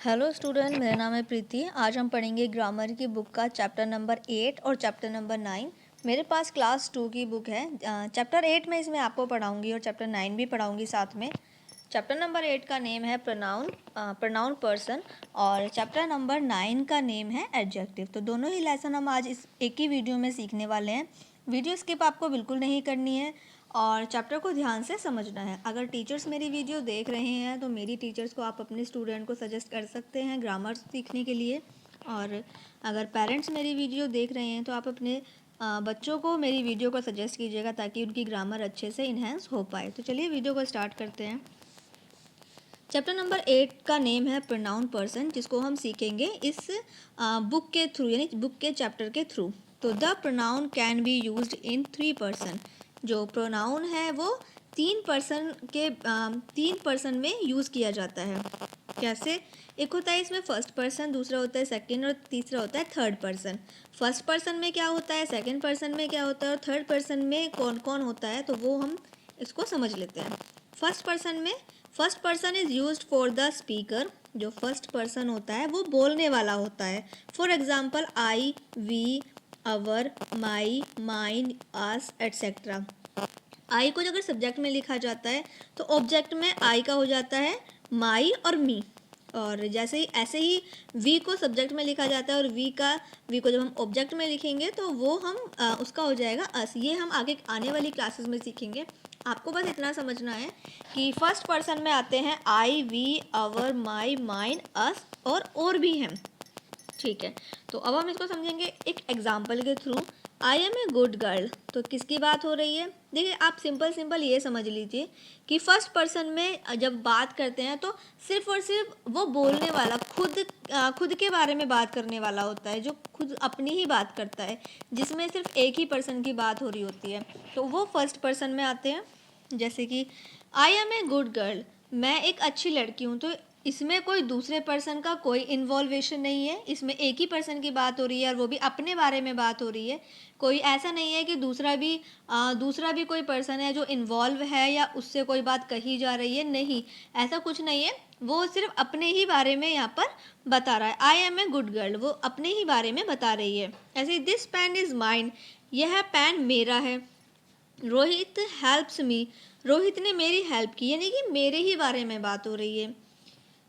Hello student, मेरा नाम है प्रीति। आज हम पढ़ेंगे ग्रामर की बुक का चैप्टर नंबर 8 और चैप्टर नंबर 9। मेरे पास क्लास 2 की बुक है। चैप्टर 8 में इसमें आपको पढ़ाऊंगी और चैप्टर 9 भी पढ़ाऊंगी साथ में। चैप्टर नंबर 8 का नेम है प्रोनाउन पर्सन और चैप्टर नंबर 9 का नेम है एडजेक्टिव। तो दोनों ही लेसन हम आज इस एक ही वीडियो में सीखने वाले हैं। वीडियो स्किप आपको बिल्कुल नहीं करनी है और चैप्टर को ध्यान से समझना है। अगर टीचर्स मेरी वीडियो देख रहे हैं तो मेरी टीचर्स को आप अपने स्टूडेंट को सजेस्ट कर सकते हैं ग्रामर सीखने के लिए। और अगर पेरेंट्स मेरी वीडियो देख रहे हैं तो आप अपने बच्चों को मेरी वीडियो को सजेस्ट कीजिएगा ताकि उनकी ग्रामर अच्छे से इन्हेंस हो पाए। तो चलिए वीडियो को स्टार्ट करते हैं। चैप्टर नंबर 8 का नेम है प्रोनाउन पर्सन, जिसको हम सीखेंगे इस बुक के थ्रू, यानी बुक के चैप्टर के थ्रू। तो the pronoun can be used in 3 person. जो प्रोनाउन है वो 3 पर्सन में यूज़ किया जाता है। कैसे? एक होता है इसमें फर्स्ट पर्सन, दूसरा होता है सेकंड और तीसरा होता है थर्ड पर्सन। फर्स्ट पर्सन में क्या होता है, सेकंड पर्सन में क्या होता है और थर्ड पर्सन में कौन कौन होता है, तो वो हम इसको समझ लेते हैं। First person is used for the speaker. जो फर्स्ट पर्सन होता है वो बोलने वाला होता है। For example I, we, our, my, mine, us etcetera. I को अगर सब्जेक्ट में लिखा जाता है तो ऑब्जेक्ट में आई का हो जाता है माई और मी। और ऐसे ही वी को सब्जेक्ट में लिखा जाता है और वी को जब हम ऑब्जेक्ट में लिखेंगे तो वो उसका हो जाएगा अस। ये हम आगे आने वाली क्लासेस में सीखेंगे। आपको बस इतना समझना है कि फर्स्ट पर्सन में आते हैं आई, वी, अवर, माई, माइन, अस और भी हैं। ठीक है, तो अब हम इसको समझेंगे एक एग्जाम्पल के थ्रू। I am a good girl, तो किसकी बात हो रही है? देखिए, आप सिंपल ये समझ लीजिए कि फर्स्ट पर्सन में जब बात करते हैं तो सिर्फ और सिर्फ वो बोलने वाला खुद के बारे में बात करने वाला होता है, जो खुद अपनी ही बात करता है, जिसमें सिर्फ एक ही पर्सन की बात हो रही होती है, तो वो फर्स्ट पर्सन में आते हैं। जैसे कि I am a good girl, मैं एक अच्छी लड़की हूँ, तो इसमें कोई दूसरे पर्सन का कोई इन्वॉल्वेशन नहीं है। इसमें एक ही पर्सन की बात हो रही है और वो भी अपने बारे में बात हो रही है। कोई ऐसा नहीं है कि दूसरा भी कोई पर्सन है जो इन्वॉल्व है या उससे कोई बात कही जा रही है। नहीं, ऐसा कुछ नहीं है। वो सिर्फ अपने ही बारे में यहाँ पर बता रहा है। I am a good girl, वो अपने ही बारे में बता रही है। ऐसे दिस पेन इज़ माइन, यह पेन मेरा है। रोहित हेल्प्स मी, रोहित ने मेरी हेल्प की, यानी कि मेरे ही बारे में बात हो रही है।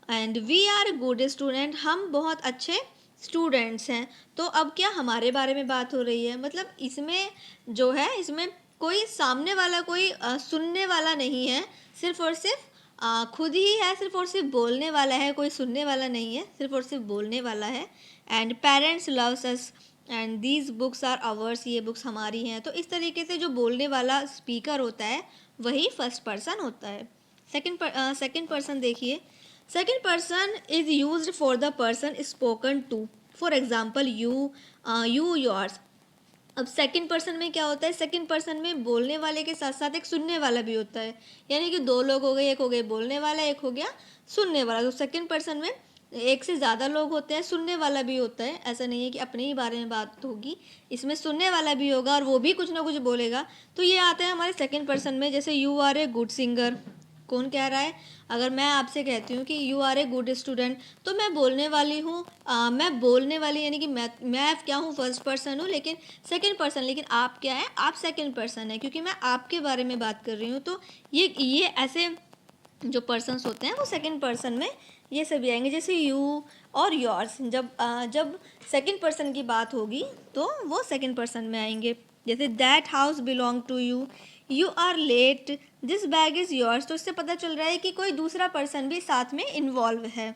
And we are good student, हम बहुत अच्छे स्टूडेंट्स हैं। तो अब क्या हमारे बारे में बात हो रही है? मतलब इसमें कोई सामने वाला, कोई सुनने वाला नहीं है। सिर्फ और सिर्फ खुद ही है, सिर्फ और सिर्फ बोलने वाला है। कोई सुनने वाला नहीं है, सिर्फ और सिर्फ बोलने वाला है। And parents loves us and these books are ours, ये बुक्स हमारी हैं। तो इस तरीके से जो बोलने वाला स्पीकर होता है वही फर्स्ट पर्सन होता है। सेकंड पर्सन देखिए, second person is use for the person spoken to. For example you, yours. अब सेकंड पर्सन में क्या होता है? सेकंड पर्सन में बोलने वाले के साथ साथ एक सुनने वाला भी होता है, यानी कि 2 लोग हो गए, एक हो गए बोलने वाला, एक हो गया सुनने वाला। तो सेकंड पर्सन में एक से ज़्यादा लोग होते हैं, सुनने वाला भी होता है। ऐसा नहीं है कि अपने ही बारे में बात होगी, इसमें सुनने वाला भी होगा और वो भी कुछ ना कुछ बोलेगा। तो ये आता है हमारे सेकंड पर्सन में। जैसे you are a good singer, कौन कह रहा है? अगर मैं आपसे कहती हूँ कि you are a good student, तो मैं बोलने वाली हूँ, मैं बोलने वाली, यानी कि मैं क्या हूँ? फर्स्ट पर्सन हूँ, लेकिन सेकंड पर्सन। लेकिन आप क्या है? आप सेकंड पर्सन है, क्योंकि मैं आपके बारे में बात कर रही हूँ। तो ये ऐसे जो पर्सन्स होते हैं वो सेकंड पर्सन में ये सभी आएंगे। जैसे यू और योर्स, जब सेकंड पर्सन की बात होगी तो वो सेकंड पर्सन में आएंगे। जैसे that house belong to you, you are late, this bag is yours. तो इससे पता चल रहा है कि कोई दूसरा पर्सन भी साथ में इन्वॉल्व है।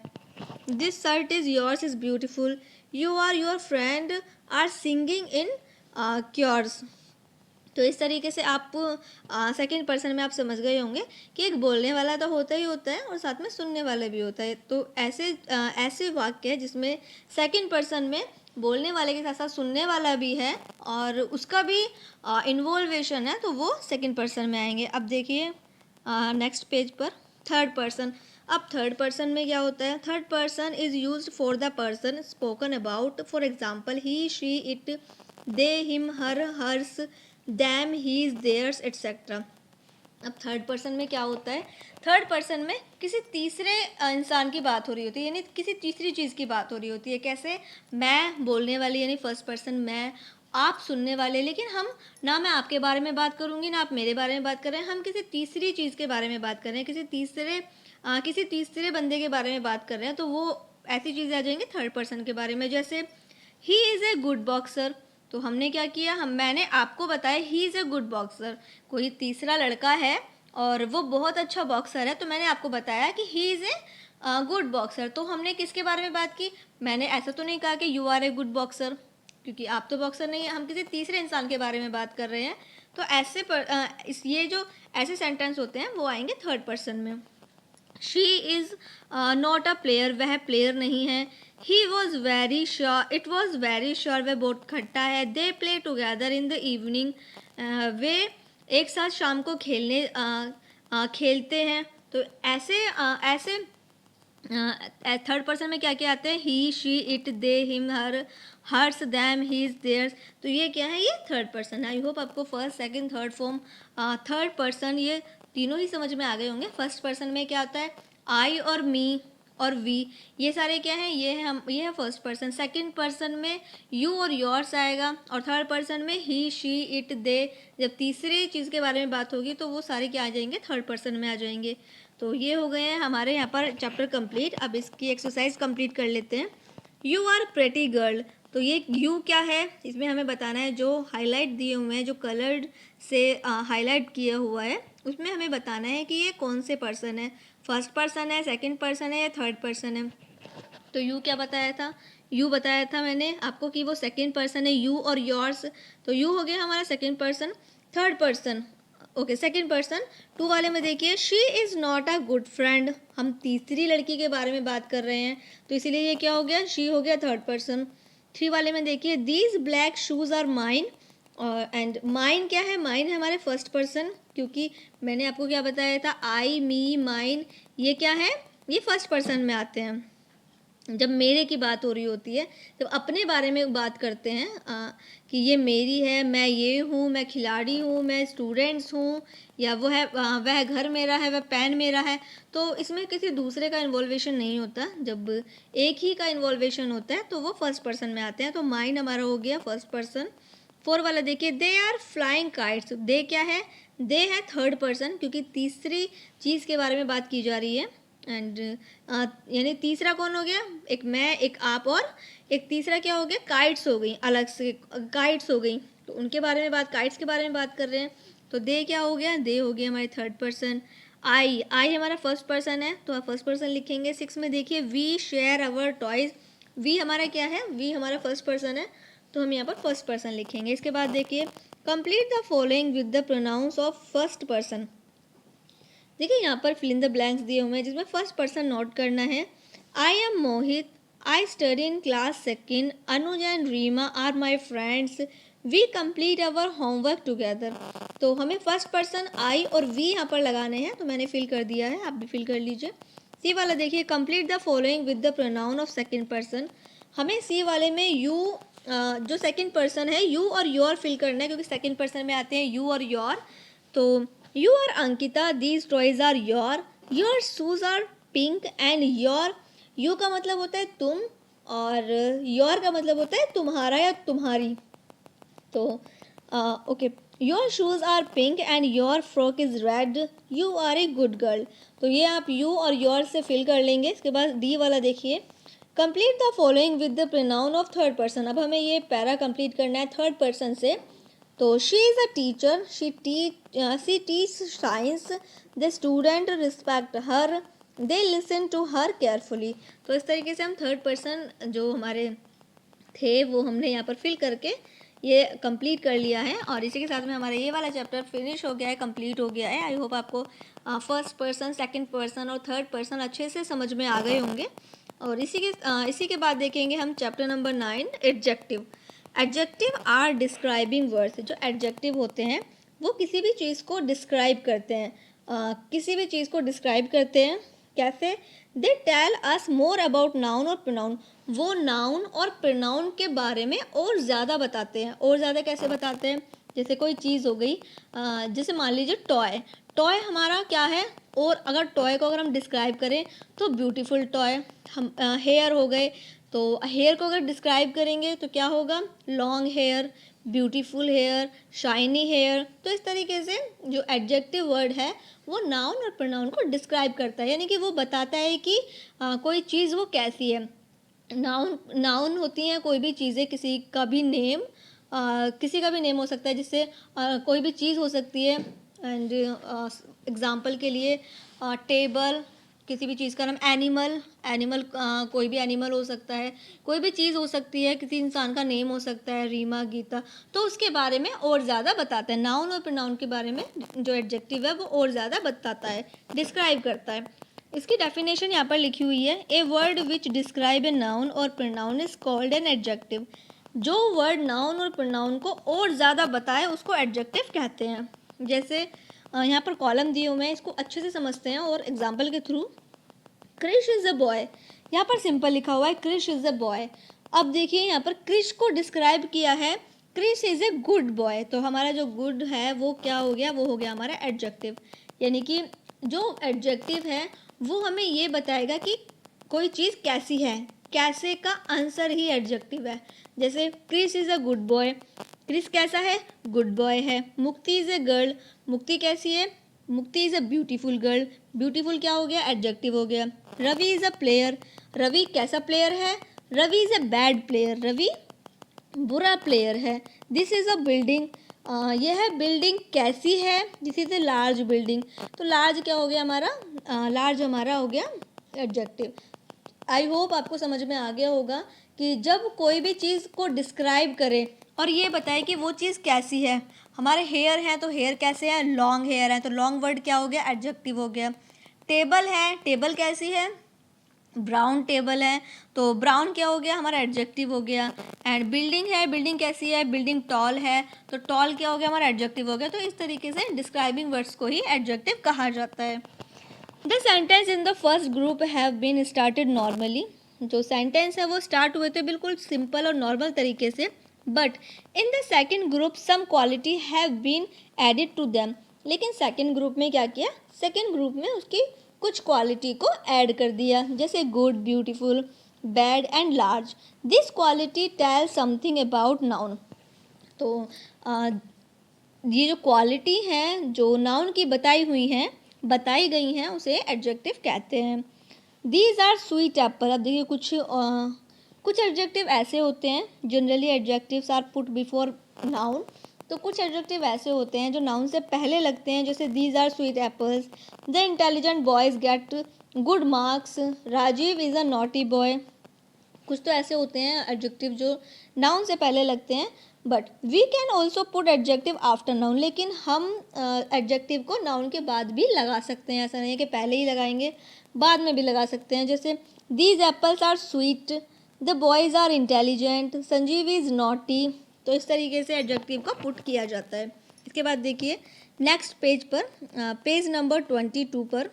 This shirt is yours is beautiful, you are your friend are singing in chorus. तो इस तरीके से आप सेकंड पर्सन में आप समझ गए होंगे कि एक बोलने वाला तो होता ही होता है और साथ में सुनने वाला भी होता है। तो ऐसे वाक्य है जिसमें सेकंड पर्सन में बोलने वाले के साथ साथ सुनने वाला भी है और उसका भी इन्वॉल्वेशन है, तो वो सेकंड पर्सन में आएंगे। अब देखिए नेक्स्ट पेज पर थर्ड पर्सन। अब थर्ड पर्सन में क्या होता है? Third person is used for the person spoken about. For example he, she, it, they, him, her, hers, them, his, theirs, etc. अब थर्ड पर्सन में क्या होता है, थर्ड पर्सन में किसी तीसरे इंसान की बात हो रही होती है, यानी किसी तीसरी चीज़ की बात हो रही होती है। कैसे, मैं बोलने वाली यानी फर्स्ट पर्सन मैं, आप सुनने वाले, लेकिन हम ना मैं आपके बारे में बात करूँगी ना आप मेरे बारे में बात कर रहे हैं, हम किसी तीसरी चीज़ के बारे में बात कर रहे हैं, किसी तीसरे बंदे के बारे में बात कर रहे हैं, तो वो ऐसी चीज़ें आ जाएंगी थर्ड पर्सन के बारे में। जैसे he is a good boxer, तो हमने क्या किया, मैंने आपको बताया he is a good boxer, कोई तीसरा लड़का है और वो बहुत अच्छा बॉक्सर है, तो मैंने आपको बताया कि he is a good boxer. तो हमने किसके बारे में बात की, मैंने ऐसा तो नहीं कहा कि you are a good boxer, क्योंकि आप तो बॉक्सर नहीं है, हम किसी तीसरे इंसान के बारे में बात कर रहे हैं। तो ये जो ऐसे सेंटेंस होते हैं वो आएंगे थर्ड पर्सन में। She is not a player, वह प्लेयर नहीं है। He was very sure, it was very sure, वह बहुत खट्टा है। They play together in the evening, वे एक साथ शाम को खेलते हैं। तो ऐसे थर्ड पर्सन में क्या क्या आते हैं, he she it they him her, hers them his theirs. तो ये क्या है, ये थर्ड पर्सन है। आई होप आपको first second third form, third person ये तीनों ही समझ में आ गए होंगे। फर्स्ट पर्सन में क्या होता है, आई और मी और वी, ये सारे क्या हैं, ये है फर्स्ट पर्सन। सेकंड पर्सन में यू और योर्स आएगा, और थर्ड पर्सन में ही शी इट दे। जब तीसरी चीज़ के बारे में बात होगी तो वो सारे क्या आ जाएंगे, थर्ड पर्सन में आ जाएंगे। तो ये हो गए हैं हमारे यहाँ पर चैप्टर कंप्लीट। अब इसकी एक्सरसाइज कंप्लीट कर लेते हैं। यू आर प्रेटी गर्ल, तो ये यू क्या है, इसमें हमें बताना है, जो हाईलाइट दिए हुए हैं, जो कलर्ड से हाईलाइट किया हुआ है, उसमें हमें बताना है कि ये कौन से पर्सन है, फर्स्ट पर्सन है, सेकंड पर्सन है या थर्ड पर्सन है। तो यू क्या बताया था, यू बताया था मैंने आपको कि वो सेकंड पर्सन है, यू और योर्स। तो यू हो गया हमारा second person. Third person, okay second person, two वाले में देखिए, she is not a good friend, हम तीसरी लड़की के बारे में बात कर रहे हैं, तो इसीलिए ये क्या हो गया, शी हो गया थर्ड पर्सन। थ्री वाले में देखिए, these black shoes are mine, and mine क्या है, माइन है हमारे फर्स्ट पर्सन, क्योंकि मैंने आपको क्या बताया था, आई मी माइन, ये क्या है, ये फर्स्ट पर्सन में आते हैं। जब मेरे की बात हो रही होती है, जब अपने बारे में बात करते हैं कि ये मेरी है, मैं ये हूँ, मैं खिलाड़ी हूँ, मैं स्टूडेंट्स हूँ, या वो है वह घर मेरा है, वह पेन मेरा है, तो इसमें किसी दूसरे का इन्वॉल्वेशन नहीं होता। जब एक ही का इन्वॉल्वेशन होता है तो वो फर्स्ट पर्सन में आते हैं। तो माइंड हमारा हो गया फर्स्ट पर्सन। फोर वाला देखिए, दे आर फ्लाइंग काइट्स, दे क्या है, दे है थर्ड पर्सन, क्योंकि तीसरी चीज़ के बारे में बात की जा रही है। एंड यानी तीसरा कौन हो गया, एक मैं, एक आप, और एक तीसरा क्या हो गया, काइट्स हो गई, अलग से काइट्स हो गई, तो उनके बारे में बात, काइट्स के बारे में बात कर रहे हैं। तो दे क्या हो गया, दे हो गया हमारे थर्ड पर्सन। आई हमारा फर्स्ट पर्सन है, तो आप फर्स्ट पर्सन लिखेंगे। सिक्स में देखिए, we share our toys, we हमारा क्या है, वी हमारा फर्स्ट पर्सन है, तो हम यहाँ पर फर्स्ट पर्सन लिखेंगे। इसके बाद देखिए, complete the following with the pronounce of first person. देखिए यहाँ पर फिल इन द ब्लैंक्स दिए हुए हैं, जिसमें फर्स्ट पर्सन नोट करना है। I am Mohit, I study in class second, Anuj and Rima are my friends, we complete our homework together. तो हमें फर्स्ट पर्सन आई और वी यहाँ पर लगाने हैं, तो मैंने फिल कर दिया है, आप भी फिल कर लीजिए। सी वाला देखिए, complete the following with the pronoun of second person. हमें सी वाले में यू, जो सेकेंड पर्सन है, यू और योर फिल करना है, क्योंकि सेकेंड पर्सन में आते हैं यू और योर। तो you are Ankita, these toys are your shoes are pink and your, you का मतलब होता है तुम, और योर का मतलब होता है तुम्हारा या तुम्हारी। तो okay, your shoes are pink and your frock is red, you are a good girl. तो ये आप यू और योर से फिल कर लेंगे। इसके बाद डी वाला देखिए, complete the following with the pronoun of third person. अब हमें ये पैरा कंप्लीट करना है थर्ड पर्सन से। तो she is a teacher, she teach science, the student respect her, they listen to her carefully. तो इस तरीके से हम थर्ड पर्सन जो हमारे थे वो हमने यहाँ पर फिल करके ये कंप्लीट कर लिया है। और इसी के साथ में हमारा ये वाला चैप्टर फिनिश हो गया है, कंप्लीट हो गया है। आई होप आपको फर्स्ट पर्सन, सेकंड पर्सन और थर्ड पर्सन अच्छे से समझ में आ गए होंगे। और इसी के बाद देखेंगे हम chapter number 9, adjective. Adjective are describing words. जो एडजेक्टिव होते हैं वो किसी भी चीज़ को डिस्क्राइब करते हैं, किसी भी चीज़ को डिस्क्राइब करते हैं। कैसे, they tell us more about noun और प्रोनाउन। वो नाउन और प्रोनाउन के बारे में और ज़्यादा बताते हैं। और ज़्यादा कैसे बताते हैं, जैसे कोई चीज़ हो गई, जैसे मान लीजिए टॉय, टॉय हमारा क्या है, और अगर टॉय को अगर हम डिस्क्राइब करें तो ब्यूटीफुल टॉय। हम हेयर हो गए, तो हेयर को अगर डिस्क्राइब करेंगे तो क्या होगा, long hair, beautiful hair, shiny hair. तो इस तरीके से जो एडजेक्टिव वर्ड है वो नाउन और प्रोनाउन को डिस्क्राइब करता है, यानी कि वो बताता है कि कोई चीज़ वो कैसी है। नाउन नाउन होती हैं कोई भी चीज़ें, किसी का भी नेम, किसी का भी नेम हो सकता है, जिससे कोई भी चीज़ हो सकती है। एंड एग्जांपल के लिए टेबल, किसी भी चीज़ का नाम, एनिमल, एनिमल कोई भी एनिमल हो सकता है, कोई भी चीज़ हो सकती है, किसी इंसान का नेम हो सकता है, रीमा, गीता। तो उसके बारे में और ज़्यादा बताता है। नाउन और प्रोनाउन के बारे में जो एडजेक्टिव है वो और ज़्यादा बताता है, डिस्क्राइब करता है। इसकी डेफिनेशन यहाँ पर लिखी हुई है, a word which describe a noun और pronoun is called an adjective. जो वर्ड नाउन और प्रोनाउन को और ज़्यादा बताए उसको एडजेक्टिव कहते हैं। जैसे यहाँ पर कॉलम दिए हुए हैं, इसको अच्छे से समझते हैं और एग्जाम्पल के through. Krish is a boy, यहाँ पर सिंपल लिखा हुआ है क्रिश इज़ अ बॉय। अब देखिए यहाँ पर क्रिश को डिस्क्राइब किया है, Krish is a good boy. तो हमारा जो गुड है वो क्या हो गया, वो हो गया हमारा एडजेक्टिव। यानी कि जो एडजेक्टिव है वो हमें ये बताएगा कि कोई चीज़ कैसी है, कैसे का आंसर ही एडजेक्टिव है। जैसे Krish is a good boy, Krish कैसा है, गुड बॉय है। मुक्ति इज़ ए गर्ल, मुक्ति कैसी है, Mukti is a beautiful girl, beautiful क्या हो गया, एडजेक्टिव हो गया। Ravi is a player, Ravi कैसा प्लेयर है, Ravi is a bad player, Ravi बुरा प्लेयर है। दिस इज़ अ बिल्डिंग, यह बिल्डिंग कैसी है, this is a large building. तो लार्ज क्या हो गया हमारा, लार्ज हमारा हो गया एडजेक्टिव। आई होप आपको समझ में आ गया होगा कि जब कोई भी चीज़ को डिस्क्राइब करे और ये बताए कि वो चीज़ कैसी है। हमारे हेयर हैं तो हेयर कैसे हैं, लॉन्ग हेयर है, तो लॉन्ग वर्ड क्या हो गया, एडजेक्टिव हो गया। टेबल है, टेबल कैसी है, ब्राउन टेबल है, तो ब्राउन क्या हो गया, हमारा एडजेक्टिव हो गया। एंड बिल्डिंग है, बिल्डिंग कैसी है, बिल्डिंग टॉल है, तो टॉल क्या हो गया, हमारा एडजेक्टिव हो गया। तो इस तरीके से डिस्क्राइबिंग वर्ड्स को ही एडजेक्टिव कहा जाता है। The sentence in the first group have been started normally, जो सेंटेंस है वो स्टार्ट हुए थे बिल्कुल सिंपल और नॉर्मल तरीके से। But in the second group some quality have been added to them, लेकिन सेकेंड ग्रुप में क्या किया, सेकेंड ग्रुप में उसकी कुछ क्वालिटी को ऐड कर दिया, जैसे good, beautiful, bad and large. This quality tell something about noun. तो ये जो क्वालिटी हैं जो नाउन की बताई गई हैं उसे एडजेक्टिव कहते हैं। These are sweet apple. अब देखिए कुछ एडजेक्टिव ऐसे होते हैं, generally adjectives are put before noun. तो कुछ एडजेक्टिव ऐसे होते हैं जो नाउन से पहले लगते हैं, जैसे these are sweet apples, the intelligent boys get good marks, Rajiv is a naughty boy. कुछ तो ऐसे होते हैं एडजेक्टिव जो नाउन से पहले लगते हैं। But we can also put adjective after noun, लेकिन हम एडजेक्टिव को नाउन के बाद भी लगा सकते हैं। ऐसा नहीं है कि पहले ही लगाएंगे, बाद में भी लगा सकते हैं। जैसे these apples are sweet, the boys are intelligent, Sanjeev is naughty. तो इस तरीके से एडजेक्टिव को पुट किया जाता है। इसके बाद देखिए नेक्स्ट पेज पर, पेज नंबर 22 पर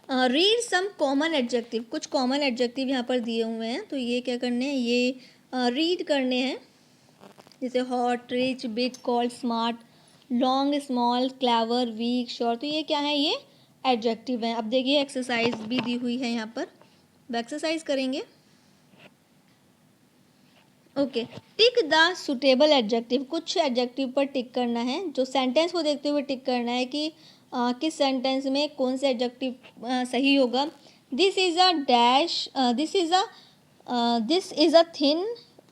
रीड सम कॉमन एडजेक्टिव। कुछ कॉमन एडजेक्टिव यहाँ पर दिए हुए हैं, तो ये क्या करने हैं, ये रीड करने हैं। जैसे hot, rich, big, cold, smart, long, small, clever, weak, sure. तो ये क्या है, ये एडजेक्टिव हैं। अब देखिए एक्सरसाइज भी दी हुई है यहाँ पर, अब एक्सरसाइज करेंगे। Okay, tick the suitable adjective. कुछ एडजेक्टिव पर टिक करना है, जो सेंटेंस को देखते हुए टिक करना है कि किस सेंटेंस में कौन सा एडजेक्टिव सही होगा। This is a dash, this is a thin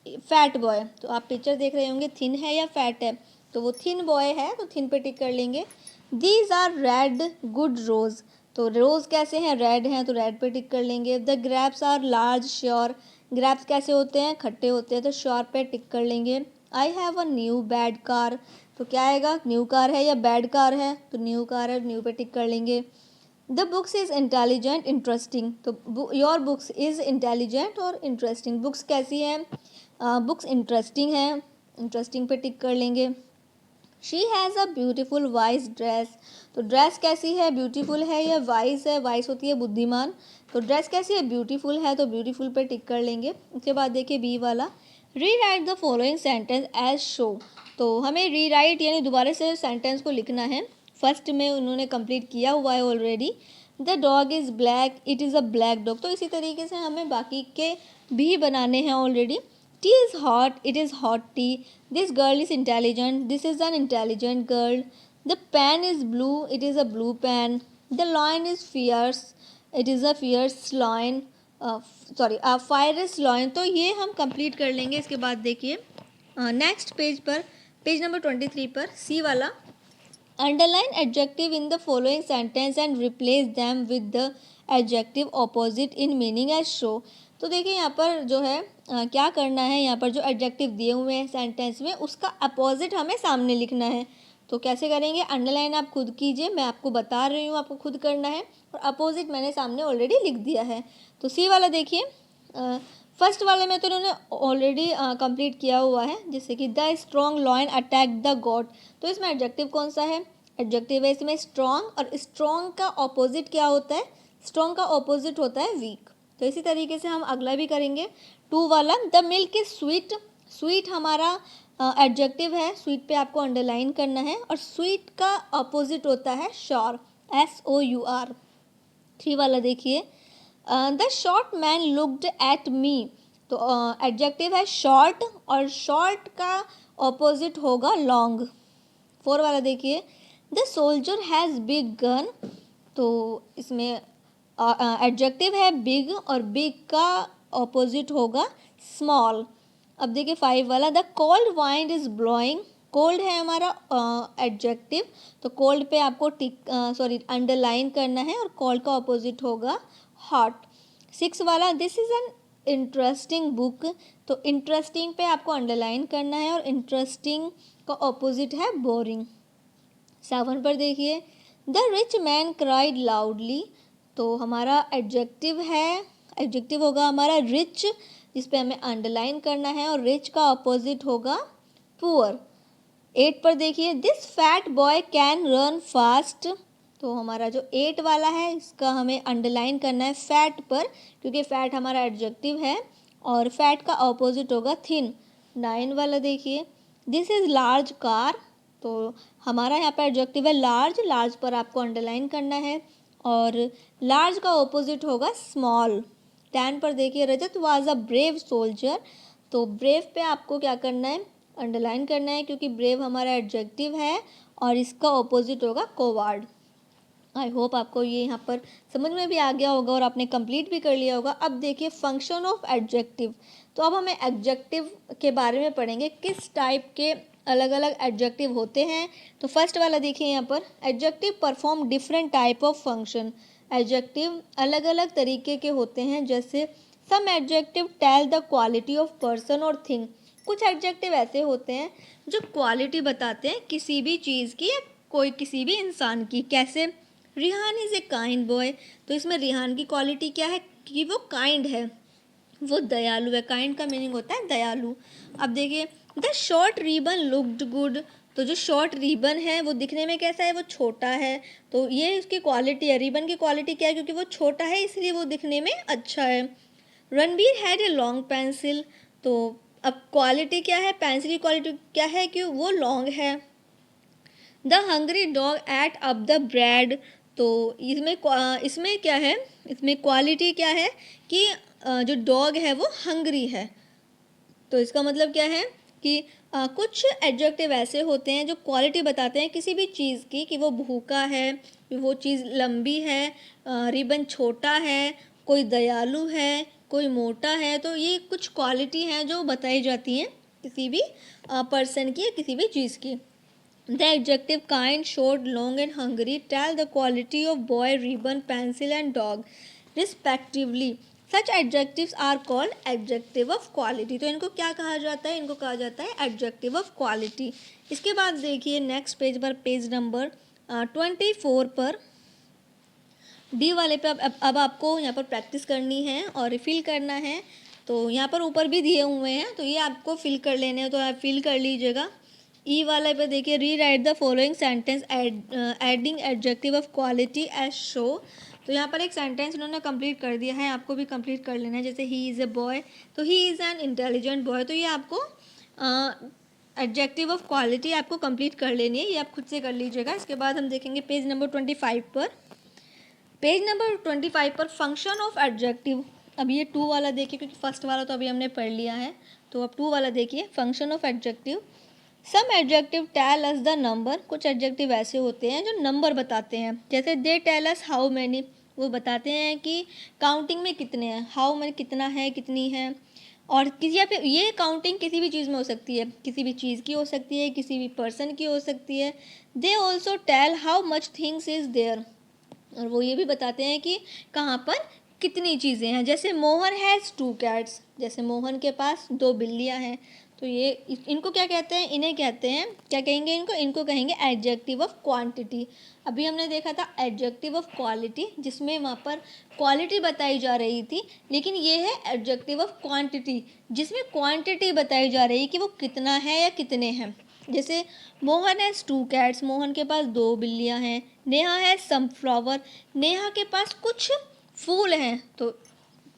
fat boy. तो आप पिक्चर देख रहे होंगे, थिन है या फैट है, तो वो थिन बॉय है, तो थिन पे टिक कर लेंगे। दीज आर रेड गुड रोज़, तो रोज़ कैसे हैं, रेड हैं, तो रेड पे टिक कर लेंगे। The grapes are large sure, grapes कैसे होते हैं, खट्टे होते हैं, तो श्योर पे टिक कर लेंगे। I have a new bad car, तो क्या आएगा, न्यू कार है या बैड कार है, तो न्यू कार है, न्यू पे टिक कर लेंगे। The books is intelligent interesting, तो योर बुक्स इज़ इंटेलिजेंट और इंटरेस्टिंग। बुक्स कैसी हैं, बुक्स इंटरेस्टिंग हैं, इंटरेस्टिंग पे टिक कर लेंगे। She has a beautiful wise dress, तो ड्रेस कैसी है, ब्यूटीफुल है या वाइज है, वाइज होती है बुद्धिमान, तो ड्रेस कैसी है, ब्यूटीफुल है, तो ब्यूटीफुल पे टिक कर लेंगे। उसके बाद देखिए बी वाला, rewrite the following sentence as show. तो हमें री राइट यानी दोबारा से सेंटेंस को लिखना है। फर्स्ट में उन्होंने कंप्लीट किया हुआ है already. The dog is black, it is a black dog. तो इसी तरीके से हमें बाकी के भी बनाने हैं already. Tea is hot, it is hot tea. This girl is intelligent, this is an intelligent girl. The pen is blue, it is a blue pen. The lion is fierce, it is a fierce lion. Fierce lion. तो ये हम complete कर लेंगे। इसके बाद देखिए next page पर, page number 23 पर सी वाला, underline adjective in the following sentence and replace them with the adjective opposite in meaning as show. तो देखिए यहाँ पर जो है क्या करना है, यहाँ पर जो एडजेक्टिव दिए हुए हैं सेंटेंस में उसका अपोजिट हमें सामने लिखना है। तो कैसे करेंगे, अंडरलाइन आप खुद कीजिए, मैं आपको बता रही हूँ, आपको खुद करना है, और अपोजिट मैंने सामने ऑलरेडी लिख दिया है। तो सी वाला देखिए, फर्स्ट वाले में तो उन्होंने ऑलरेडी कंप्लीट किया हुआ है, जैसे कि the strong lion attack the God. तो इसमें एडजेक्टिव कौन सा है, एडजेक्टिव है इसमें स्ट्रॉन्ग, और स्ट्रॉन्ग का ऑपोजिट क्या होता है, स्ट्रॉन्ग का ऑपोजिट होता है वीक। तो इसी तरीके से हम अगला भी करेंगे। टू वाला, the milk is sweet, sweet हमारा एडजेक्टिव है, स्वीट पे आपको अंडरलाइन करना है, और स्वीट का ऑपोजिट होता है श्योर, SOUR। थ्री वाला देखिए, the short man looked at me. तो एडजेक्टिव है शॉर्ट, और शॉर्ट का ऑपोजिट होगा लॉन्ग। फोर वाला देखिए, the soldier has big gun. तो इसमें एडजेक्टिव है बिग, और बिग का ऑपोजिट होगा स्मॉल। अब देखिए फाइव वाला, the cold wind is blowing. Cold है हमारा एडजेक्टिव, तो कोल्ड पे आपको अंडरलाइन करना है, और कोल्ड का ऑपोजिट होगा हॉट। सिक्स वाला, this is an interesting book. तो इंटरेस्टिंग पे आपको अंडरलाइन करना है, और इंटरेस्टिंग का ऑपोजिट है बोरिंग। सेवन पर देखिए, the rich man cried loudly. तो हमारा एडजेक्टिव है, एडजेक्टिव होगा हमारा रिच, जिस पे हमें अंडरलाइन करना है, और रिच का ऑपोजिट होगा पुअर। एट पर देखिए, this fat boy can run fast. तो हमारा जो एट वाला है इसका हमें अंडरलाइन करना है फैट पर, क्योंकि फैट हमारा एडजेक्टिव है, और फैट का ऑपोजिट होगा थिन। नाइन वाला देखिए, दिस इज़ लार्ज कार। तो हमारा यहाँ पर एडजेक्टिव है लार्ज, लार्ज पर आपको अंडरलाइन करना है, और लार्ज का ऑपोजिट होगा स्मॉल। 10 पर देखिए, रजत वाज अ ब्रेव सोल्जर। तो ब्रेव पे आपको क्या करना है, अंडरलाइन करना है, क्योंकि ब्रेव हमारा एडजेक्टिव है, और इसका ऑपोजिट होगा कोवार्ड। आई होप आपको ये यहाँ पर समझ में भी आ गया होगा, और आपने कंप्लीट भी कर लिया होगा। अब देखिए फंक्शन ऑफ एडजेक्टिव। तो अब हमें एडजेक्टिव के बारे में पढ़ेंगे, किस टाइप के अलग अलग एडजेक्टिव होते हैं। तो फर्स्ट वाला देखिए यहाँ पर, adjective perform different type of function. Adjective अलग अलग तरीके के होते हैं, जैसे some adjective tell the quality of person और थिंग। कुछ एडजेक्टिव ऐसे होते हैं जो क्वालिटी बताते हैं किसी भी चीज़ की, या कोई किसी भी इंसान की। कैसे, Rihan is a kind boy. तो इसमें रिहान की क्वालिटी क्या है कि वो काइंड है, वो दयालु है। काइंड का मीनिंग होता है दयालु। अब देखिए, the short ribbon looked good. तो जो शॉर्ट रिबन है वो दिखने में कैसा है, वो छोटा है। तो ये उसकी क्वालिटी है, रिबन की क्वालिटी क्या है, क्योंकि वो छोटा है इसलिए वो दिखने में अच्छा है। Ranbir had a long pencil. तो अब क्वालिटी क्या है, पेंसिल की क्वालिटी क्या है कि वो लॉन्ग है। The hungry dog ate up the bread. तो इसमें क्या है, इसमें क्वालिटी क्या है कि जो डॉग है वो हंग्री है। तो इसका मतलब क्या है कि कुछ एडजेक्टिव ऐसे होते हैं जो क्वालिटी बताते हैं किसी भी चीज़ की, कि वो भूखा है, वो चीज़ लंबी है, रिबन छोटा है, कोई दयालु है, कोई मोटा है। तो ये कुछ क्वालिटी हैं जो बताई जाती हैं किसी भी पर्सन की या किसी भी चीज़ की। The adjective kind, short, long and hungry tell the quality of boy, ribbon, pencil and dog respectively. Such adjectives are called adjective of quality. तो इनको क्या कहा जाता है, इनको कहा जाता है adjective of quality. इसके बाद देखिए नेक्स्ट पेज पर, पेज नंबर 24 पर, डी वाले पे अब आपको यहाँ पर प्रैक्टिस करनी है और फिल करना है। तो यहाँ पर ऊपर भी दिए हुए हैं, तो ये आपको फिल कर लेने हैं, तो आप फिल कर लीजिएगा। ई वाले पे देखिए, rewrite the following sentence adding adjective of quality as show. तो यहाँ पर एक सेंटेंस उन्होंने कंप्लीट कर दिया है, आपको भी कंप्लीट कर लेना है। जैसे ही इज़ ए बॉय, तो he is an intelligent boy. तो ये आपको एडजेक्टिव ऑफ क्वालिटी आपको कंप्लीट कर लेनी है, ये आप खुद से कर लीजिएगा। इसके बाद हम देखेंगे पेज नंबर 25 पर। पेज नंबर 25 पर फंक्शन ऑफ एडजेक्टिव। अब ये 2 वाला देखिए, क्योंकि फर्स्ट वाला तो अभी हमने पढ़ लिया है, तो अब 2 वाला देखिए, function of adjective. Some adjective tell us the number. कुछ एडजेक्टिव ऐसे होते हैं जो नंबर बताते हैं, जैसे they tell us how many, वो बताते हैं कि काउंटिंग में कितने हैं, हाउ मैनी कितना है, कितनी है। और किसी या फिर ये काउंटिंग किसी भी चीज़ में हो सकती है, किसी भी चीज़ की हो सकती है, किसी भी पर्सन की हो सकती है। They also tell how much things is there, और वो ये भी बताते हैं कि कहाँ पर कितनी चीज़ें हैं। जैसे मोहन हैज़ 2 कैट्स, जैसे मोहन के पास 2 बिल्लियाँ हैं। तो ये इनको क्या कहते हैं, इन्हें कहते हैं, क्या कहेंगे इनको कहेंगे एडजेक्टिव ऑफ क्वांटिटी। अभी हमने देखा था एडजेक्टिव ऑफ क्वालिटी, जिसमें वहाँ पर क्वालिटी बताई जा रही थी, लेकिन ये है एडजेक्टिव ऑफ क्वांटिटी, जिसमें क्वांटिटी बताई जा रही है कि वो कितना है या कितने हैं। जैसे मोहन हैज़ 2 कैट्स, मोहन के पास 2 बिल्लियाँ हैं। Neha has some flower, Neha के पास कुछ फूल हैं। तो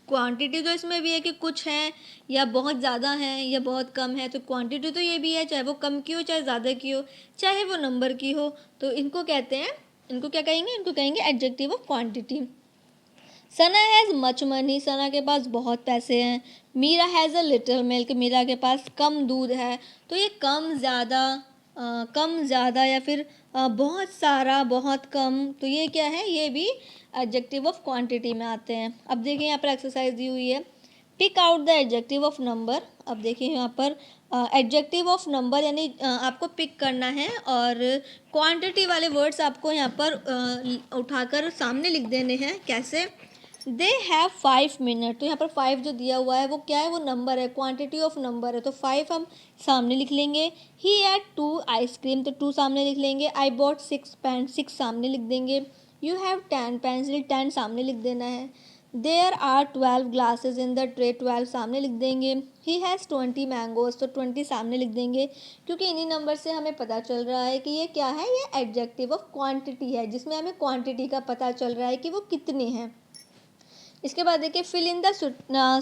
क्वांटिटी तो इसमें भी है कि कुछ हैं या बहुत ज़्यादा हैं या बहुत कम है, तो क्वांटिटी तो ये भी है, चाहे वो कम की हो चाहे ज़्यादा की हो, चाहे वो नंबर की हो। तो इनको कहते हैं, इनको क्या कहेंगे, इनको कहेंगे adjective of quantity. Sana has much money, Sana के पास बहुत पैसे हैं। Meera has a little milk, Meera के पास कम दूध है। तो ये कम ज़्यादा या फिर बहुत सारा, बहुत कम, तो ये क्या है, ये भी एडजेक्टिव ऑफ क्वांटिटी में आते हैं। अब देखिए यहाँ पर एक्सरसाइज दी हुई है, pick out the adjective of number. अब देखिए यहाँ पर एडजेक्टिव ऑफ नंबर यानी आपको पिक करना है, और क्वांटिटी वाले वर्ड्स आपको यहाँ पर उठाकर सामने लिख देने हैं। कैसे, दे हैव 5 मिनट, तो यहाँ पर 5 जो दिया हुआ है वो क्या है, वो नंबर है, क्वांटिटी ऑफ नंबर है, तो 5 हम सामने लिख लेंगे। ही हैड 2 आइसक्रीम, तो 2 सामने लिख लेंगे। आई बॉट 6 पेन, 6 सामने लिख देंगे। यू हैव 10 पेंसिल, 10 सामने लिख देना है। There are 12 glasses in the tray, 12 सामने लिख देंगे। ही हैज़ 20 मैंगोज, तो 20 सामने लिख देंगे, क्योंकि इन्हीं नंबर से हमें पता चल रहा है कि ये क्या है, ये एडजेक्टिव ऑफ क्वांटिटी है, जिसमें हमें क्वांटिटी का पता चल रहा है कि वो कितने हैं। इसके बाद देखिए fill in the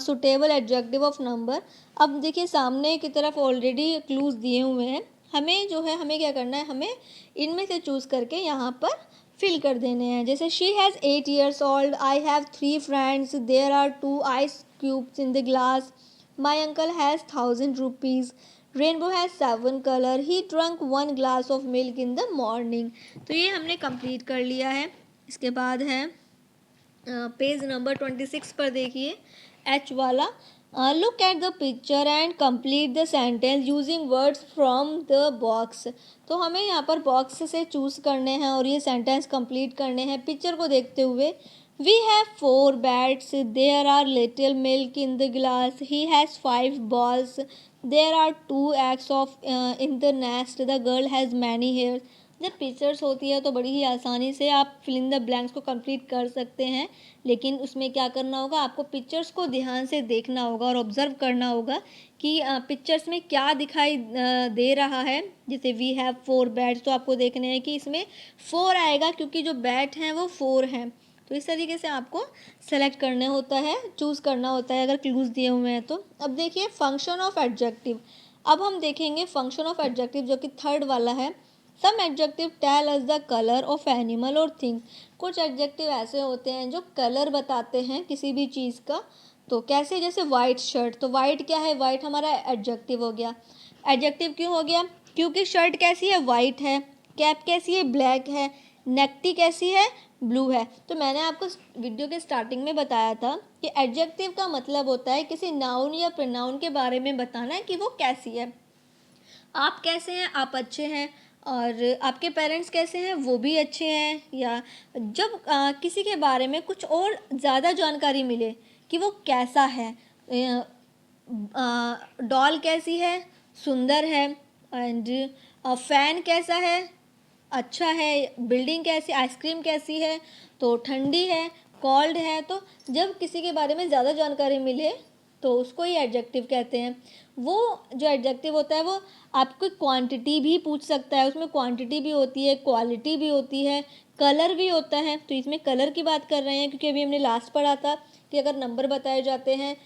suitable adjective of number. अब देखिए सामने की तरफ ऑलरेडी क्लूज दिए हुए हैं, हमें जो है, हमें क्या करना है, हमें इनमें से चूज़ करके यहाँ पर फिल कर देने हैं। जैसे she has 8 years old, I have 3 friends, there are 2 ice cubes in the glass, my uncle has 1000 rupees, rainbow has 7 color, he drunk 1 glass of milk in the morning. तो ये हमने कंप्लीट कर लिया है। इसके बाद है पेज नंबर 26 पर देखिए, एच वाला, look at the picture and complete the sentence using words from the box. तो हमें यहाँ पर बॉक्स से चूज़ करने हैं और ये सेंटेंस कंप्लीट करने हैं पिक्चर को देखते हुए। We have 4 bats, there are little milk in the glass, he has 5 balls, there are 2 eggs of in the nest, the girl has many hair. जब पिक्चर्स होती है तो बड़ी ही आसानी से आप फिल इन द ब्लैंक्स को कंप्लीट कर सकते हैं, लेकिन उसमें क्या करना होगा, आपको पिक्चर्स को ध्यान से देखना होगा और ऑब्ज़र्व करना होगा कि पिक्चर्स में क्या दिखाई दे रहा है। जैसे वी हैव 4 बैट्स, तो आपको देखने हैं कि इसमें 4 आएगा, क्योंकि जो बैट हैं वो 4 हैं। तो इस तरीके से आपको सेलेक्ट करना होता है, चूज़ करना होता है, अगर क्लूज दिए हुए हैं तो। अब देखिए फंक्शन ऑफ एडजेक्टिव। अब हम देखेंगे फंक्शन ऑफ एडजेक्टिव, जो कि थर्ड वाला है। Some adjective tell us the colour of animal और थिंग। कुछ एडजेक्टिव ऐसे होते हैं जो कलर बताते हैं किसी भी चीज़ का। तो कैसे, जैसे वाइट शर्ट, तो वाइट क्या है, वाइट हमारा एडजेक्टिव हो गया। एडजेक्टिव क्यों हो गया, क्योंकि शर्ट कैसी है, वाइट है। कैप कैसी है, ब्लैक है। नेकटी कैसी है, ब्लू है। तो मैंने आपको वीडियो के स्टार्टिंग में बताया था कि एडजेक्टिव का मतलब होता है किसी नाउन या प्रोनाउन के बारे में बताना है कि वो कैसी है। आप कैसे हैं, आप अच्छे हैं, और आपके पेरेंट्स कैसे हैं, वो भी अच्छे हैं। या जब किसी के बारे में कुछ और ज़्यादा जानकारी मिले कि वो कैसा है, डॉल कैसी है, सुंदर है, एंड फ़ैन कैसा है, अच्छा है, बिल्डिंग कैसी, आइसक्रीम कैसी है, तो ठंडी है, कोल्ड है। तो जब किसी के बारे में ज़्यादा जानकारी मिले तो उसको ही एडजेक्टिव कहते हैं। वो जो एडजेक्टिव होता है वो आपको क्वांटिटी भी पूछ सकता है, उसमें क्वांटिटी भी होती है, क्वालिटी भी होती है, कलर भी होता है। तो इसमें कलर की बात कर रहे हैं क्योंकि अभी हमने लास्ट पढ़ा था कि अगर नंबर बताए जाते हैं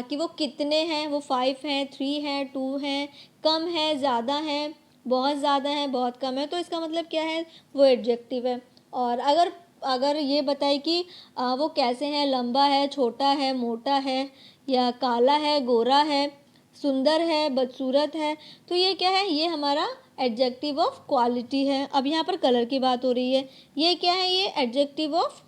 कि वो कितने हैं, वो 5 हैं, 3 हैं, 2 हैं, कम है, ज़्यादा हैं, बहुत ज़्यादा है, बहुत कम है, तो इसका मतलब क्या है, वो एडजेक्टिव है। और अगर अगर ये बताए कि वो कैसे हैं, लंबा है, छोटा है, मोटा है, या काला है, गोरा है, सुंदर है, बदसूरत है, तो ये क्या है, ये हमारा एडजेक्टिव ऑफ क्वालिटी है। अब यहाँ पर कलर की बात हो रही है, ये क्या है, ये एडजेक्टिव ऑफ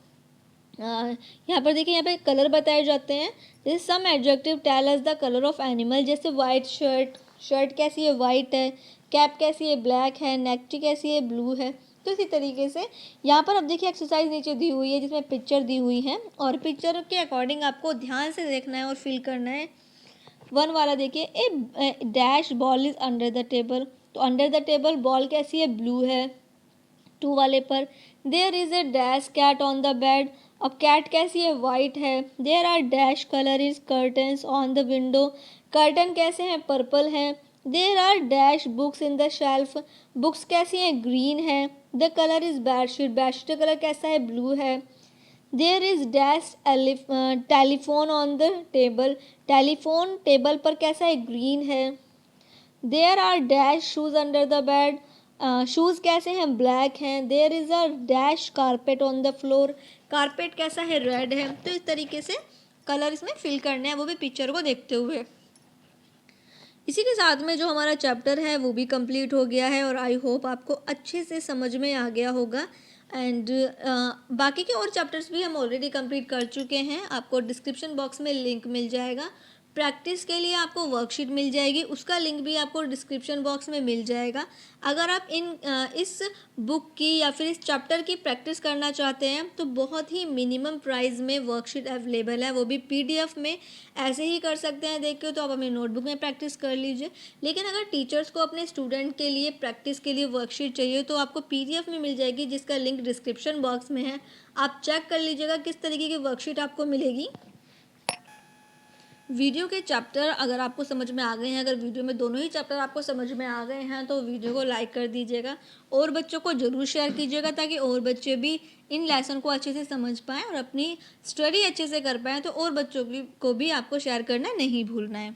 यहाँ पर देखिए, यहाँ पे कलर बताए जाते हैं। जैसे some adjective tell us the colour of animal, जैसे वाइट शर्ट, शर्ट कैसी है, वाइट है, कैप कैसी है, ब्लैक है, नेकटी कैसी है, ब्लू है। तो इसी तरीके से यहाँ पर अब देखिए एक्सरसाइज नीचे दी हुई है जिसमें पिक्चर दी हुई है और पिक्चर के अकॉर्डिंग आपको ध्यान से देखना है और फिल करना है। 1 वाला देखिए, a dash ball is under the table, तो अंडर द टेबल बॉल कैसी है, ब्लू है। 2 वाले पर there is a dash cat on the bed, अब कैट कैसी है, वाइट है। There are dash colour is curtains on the window, curtain कैसे हैं, पर्पल है। There are dash books in the shelf, books कैसी हैं, ग्रीन है। The colour is bedsheet, bedsheet का कलर कैसा है, ब्लू है। There is dash telephone on the table, telephone table पर कैसा है, ग्रीन है। There are dash shoes under the bed, shoes कैसे हैं, ब्लैक हैं। There is a dash carpet on the floor, carpet कैसा है, रेड है। तो इस तरीके से कलर इसमें फिल करने हैं, वो भी पिक्चर को देखते हुए। इसी के साथ में जो हमारा चैप्टर है वो भी कंप्लीट हो गया है और आई होप आपको अच्छे से समझ में आ गया होगा। एंड बाकी के और चैप्टर्स भी हम ऑलरेडी कंप्लीट कर चुके हैं, आपको डिस्क्रिप्शन बॉक्स में लिंक मिल जाएगा। प्रैक्टिस के लिए आपको वर्कशीट मिल जाएगी, उसका लिंक भी आपको डिस्क्रिप्शन बॉक्स में मिल जाएगा। अगर आप इस बुक की या फिर इस चैप्टर की प्रैक्टिस करना चाहते हैं तो बहुत ही मिनिमम प्राइस में वर्कशीट अवेलेबल है, वो भी पीडीएफ में। ऐसे ही कर सकते हैं देख के, तो आप अपनी नोटबुक में प्रैक्टिस कर लीजिए। लेकिन अगर टीचर्स को अपने स्टूडेंट के लिए प्रैक्टिस के लिए वर्कशीट चाहिए तो आपको पीडीएफ में मिल जाएगी, जिसका लिंक डिस्क्रिप्शन बॉक्स में है। आप चेक कर लीजिएगा किस तरीके की वर्कशीट आपको मिलेगी। वीडियो के चैप्टर अगर आपको समझ में आ गए हैं, अगर वीडियो में दोनों ही चैप्टर आपको समझ में आ गए हैं तो वीडियो को लाइक कर दीजिएगा और बच्चों को ज़रूर शेयर कीजिएगा ताकि और बच्चे भी इन लेसन को अच्छे से समझ पाएँ और अपनी स्टडी अच्छे से कर पाएँ। तो और बच्चों को भी आपको शेयर करना नहीं भूलना है।